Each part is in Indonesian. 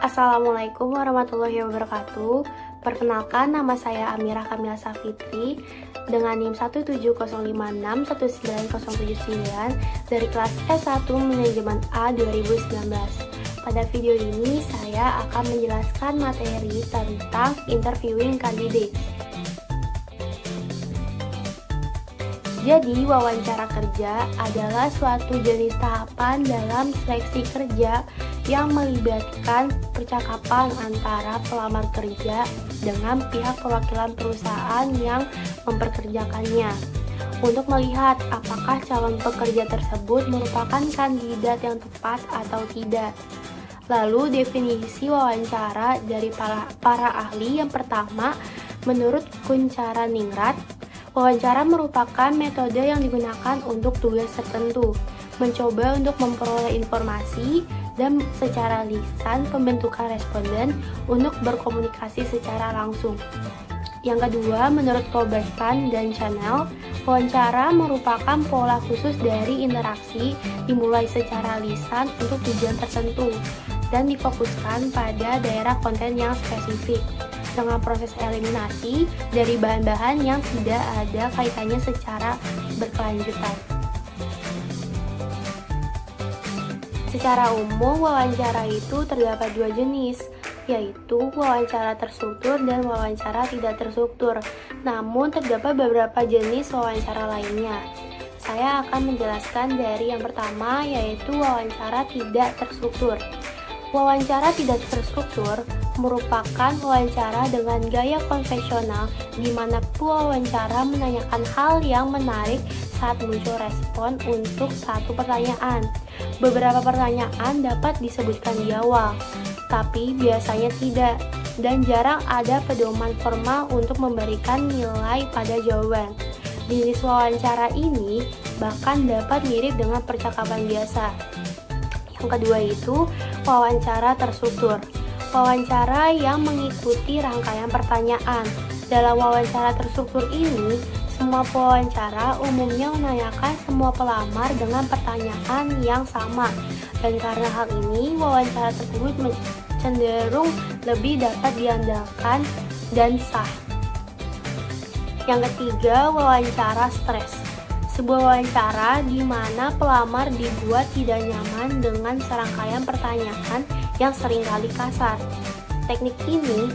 Assalamualaikum warahmatullahi wabarakatuh. Perkenalkan, nama saya Amirah Kamila Safitri dengan NIM 17056190079 dari kelas S1 Manajemen A 2019. Pada video ini saya akan menjelaskan materi tentang interviewing candidate. Jadi, wawancara kerja adalah suatu jenis tahapan dalam seleksi kerja yang melibatkan percakapan antara pelamar kerja dengan pihak perwakilan perusahaan yang memperkerjakannya untuk melihat apakah calon pekerja tersebut merupakan kandidat yang tepat atau tidak. Lalu, definisi wawancara dari para ahli yang pertama, menurut Kuncharaningrat, wawancara merupakan metode yang digunakan untuk tugas tertentu, mencoba untuk memperoleh informasi dan secara lisan pembentukan responden untuk berkomunikasi secara langsung. Yang kedua, menurut Robertson dan Chanel, wawancara merupakan pola khusus dari interaksi dimulai secara lisan untuk tujuan tertentu dan difokuskan pada daerah konten yang spesifik dengan proses eliminasi dari bahan-bahan yang tidak ada kaitannya secara berkelanjutan. Secara umum, wawancara itu terdapat dua jenis, yaitu wawancara terstruktur dan wawancara tidak terstruktur. Namun, terdapat beberapa jenis wawancara lainnya. Saya akan menjelaskan dari yang pertama, yaitu wawancara tidak terstruktur. Wawancara tidak terstruktur merupakan wawancara dengan gaya konvensional di mana pewawancara menanyakan hal yang menarik saat muncul respon untuk satu pertanyaan. Beberapa pertanyaan dapat disebutkan di awal, tapi biasanya tidak, dan jarang ada pedoman formal untuk memberikan nilai pada jawaban. Jenis wawancara ini bahkan dapat mirip dengan percakapan biasa. Yang kedua itu wawancara terstruktur. Wawancara yang mengikuti rangkaian pertanyaan. Dalam wawancara terstruktur ini, semua pewawancara umumnya menanyakan semua pelamar dengan pertanyaan yang sama. Dan karena hal ini, wawancara tersebut cenderung lebih dapat diandalkan dan sah. Yang ketiga, wawancara stres. Sebuah wawancara di mana pelamar dibuat tidak nyaman dengan serangkaian pertanyaan yang seringkali kasar. Teknik ini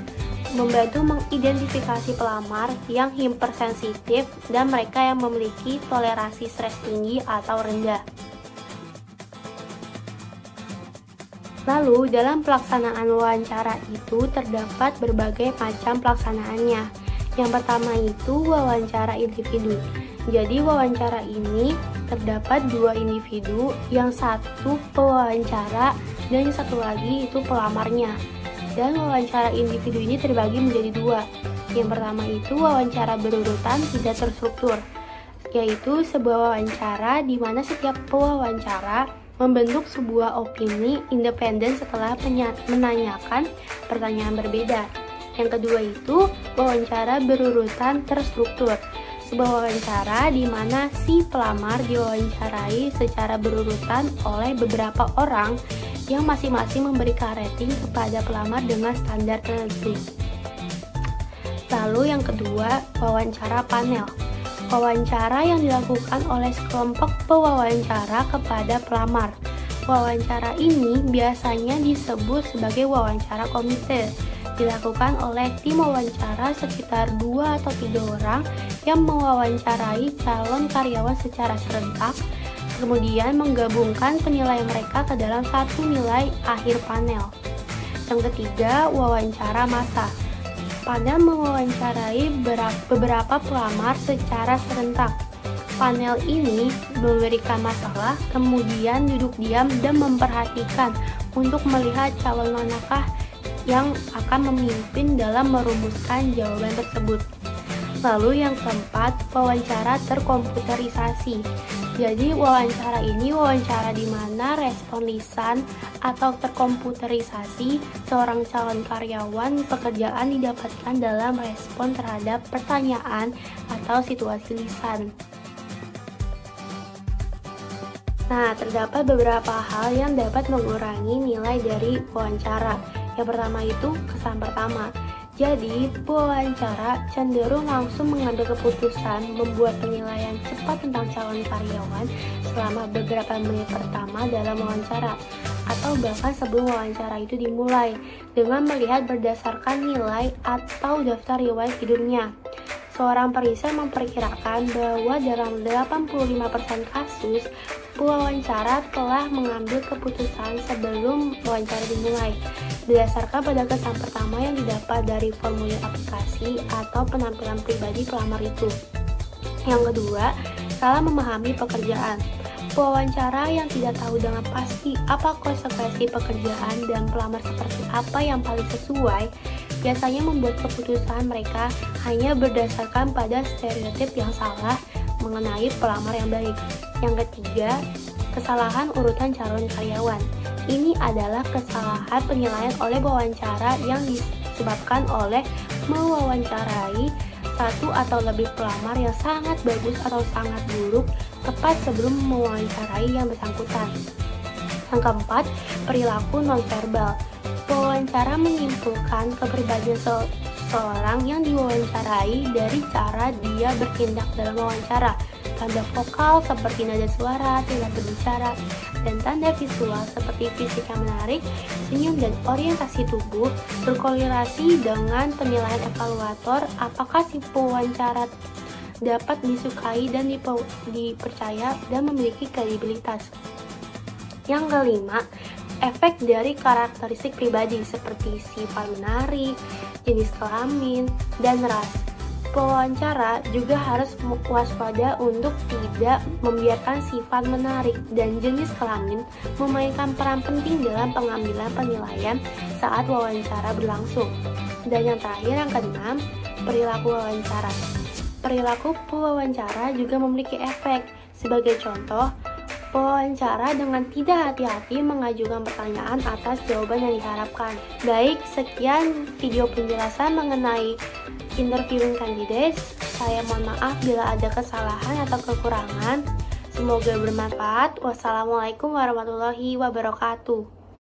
membantu mengidentifikasi pelamar yang hypersensitif dan mereka yang memiliki toleransi stres tinggi atau rendah. Lalu, dalam pelaksanaan wawancara itu terdapat berbagai macam pelaksanaannya. Yang pertama itu wawancara individu. Jadi wawancara ini terdapat dua individu, yang satu pewawancara dan yang satu lagi itu pelamarnya. Dan wawancara individu ini terbagi menjadi dua. Yang pertama itu wawancara berurutan tidak terstruktur, yaitu sebuah wawancara di mana setiap pewawancara membentuk sebuah opini independen setelah menanyakan pertanyaan berbeda. Yang kedua itu wawancara berurutan terstruktur, sebuah wawancara di mana si pelamar diwawancarai secara berurutan oleh beberapa orang yang masing-masing memberikan rating kepada pelamar dengan standar tertentu. Lalu yang kedua, wawancara panel. Wawancara yang dilakukan oleh sekelompok pewawancara kepada pelamar. Wawancara ini biasanya disebut sebagai wawancara komite. Dilakukan oleh tim wawancara sekitar 2 atau 3 orang yang mewawancarai calon karyawan secara serentak, kemudian menggabungkan penilaian mereka ke dalam satu nilai akhir panel. Yang ketiga, wawancara massa. Panel mewawancarai beberapa pelamar secara serentak. Panel ini memberikan masalah, kemudian duduk diam dan memperhatikan untuk melihat calon manakah yang akan memimpin dalam merumuskan jawaban tersebut. Lalu yang keempat, wawancara terkomputerisasi. Jadi wawancara ini wawancara di mana respon lisan atau terkomputerisasi seorang calon karyawan pekerjaan didapatkan dalam respon terhadap pertanyaan atau situasi lisan. Nah, terdapat beberapa hal yang dapat mengurangi nilai dari wawancara. Yang pertama itu kesan pertama. Jadi, pewawancara cenderung langsung mengambil keputusan membuat penilaian cepat tentang calon karyawan selama beberapa menit pertama dalam wawancara, atau bahkan sebelum wawancara itu dimulai, dengan melihat berdasarkan nilai atau daftar riwayat hidupnya. Seorang perisai memperkirakan bahwa dalam 85% kasus, pewawancara telah mengambil keputusan sebelum wawancara dimulai, berdasarkan pada kesan pertama yang didapat dari formulir aplikasi atau penampilan pribadi pelamar itu. Yang kedua, salah memahami pekerjaan. Pewawancara yang tidak tahu dengan pasti apa konsekuensi pekerjaan dan pelamar seperti apa yang paling sesuai, biasanya membuat keputusan mereka hanya berdasarkan pada stereotip yang salah mengenai pelamar yang baik. Yang ketiga, kesalahan urutan calon karyawan. Ini adalah kesalahan penilaian oleh pewawancara yang disebabkan oleh mewawancarai satu atau lebih pelamar yang sangat bagus atau sangat buruk tepat sebelum mewawancarai yang bersangkutan. Yang keempat, perilaku nonverbal. Pewawancara menyimpulkan kepribadian seseorang yang diwawancarai dari cara dia bertindak dalam wawancara. Tanda vokal seperti nada suara, tidak berbicara, dan tanda visual seperti fisik yang menarik, senyum, dan orientasi tubuh berkorelasi dengan penilaian evaluator apakah si pewawancara dapat disukai dan dipercaya dan memiliki kredibilitas. Yang kelima, efek dari karakteristik pribadi seperti sifat menarik, jenis kelamin, dan ras. Pewawancara juga harus waspada untuk tidak membiarkan sifat menarik dan jenis kelamin memainkan peran penting dalam pengambilan penilaian saat wawancara berlangsung. Dan yang terakhir, yang keenam, perilaku wawancara. Perilaku pewawancara juga memiliki efek. Sebagai contoh, pewawancara dengan tidak hati-hati mengajukan pertanyaan atas jawaban yang diharapkan. Baik, sekian video penjelasan mengenai interviewing candidates. Saya mohon maaf bila ada kesalahan atau kekurangan. Semoga bermanfaat. Wassalamualaikum warahmatullahi wabarakatuh.